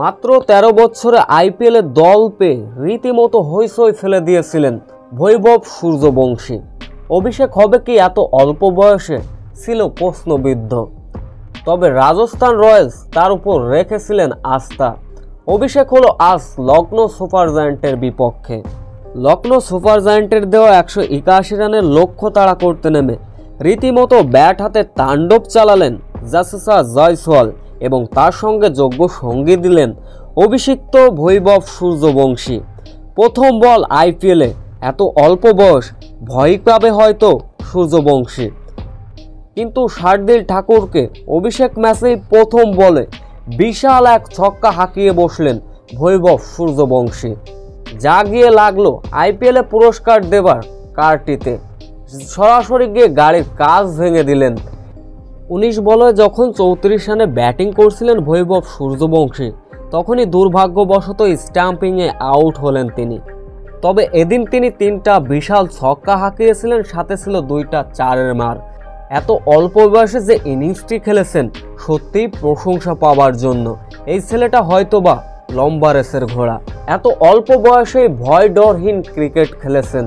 মাত্র 13 বছরে আইপিএলে দল পেয়ে রীতিমতো হইচই ফেলে দিয়েছিলেন বৈভব সূর্যবংশী। অভিষেক হবে কি এত অল্প বয়সে ছিল প্রশ্নবিদ্ধ, তবে রাজস্থান রয়্যালস তার উপর রেখেছিলেন আস্থা। অভিষেক হলো আজ লখনৌ সুপার জায়ান্টের বিপক্ষে। লখনৌ সুপার জায়ান্টের দেওয়া 181 রানের লক্ষ্য তাড়া করতে নেমে রীতিমতো ব্যাট হাতে তাণ্ডব চালালেন জাসেসা জয়সওয়াল এবং তার সঙ্গে যোগ্য সঙ্গী দিলেন অভিষিক্ত বৈভব সূর্যবংশী। প্রথম বল আইপিএলে, এত অল্প বয়স, ভয় পাবে হয়তো সূর্যবংশী, কিন্তু শার্দুল ঠাকুরকে অভিষেক ম্যাচেই প্রথম বলে বিশাল এক ছক্কা হাঁকিয়ে বসলেন বৈভব সূর্যবংশী। যা গিয়ে লাগলো আইপিএলে পুরস্কার দেবার কার্ডটিতে, সরাসরি গিয়ে গাড়ির কাচ ভেঙে দিলেন। 19 বলে যখন 34 রানে ব্যাটিং করছিলেন বৈভব সূর্যবংশী, তখনই দুর্ভাগ্যবশত স্টাম্পিংয়ে আউট হলেন তিনি। তবে এদিন তিনি 3টা বিশাল ছক্কা হাঁকিয়েছিলেন, সাথে ছিল 2টা 4-এর মার। এত অল্প বয়সে যে ইনিংসটি খেলেছেন সত্যিই প্রশংসা পাওয়ার জন্য। এই ছেলেটা হয়তোবা লম্বা রেসের ঘোড়া। এত অল্প বয়সেই ভয় ডরহীন ক্রিকেট খেলেছেন।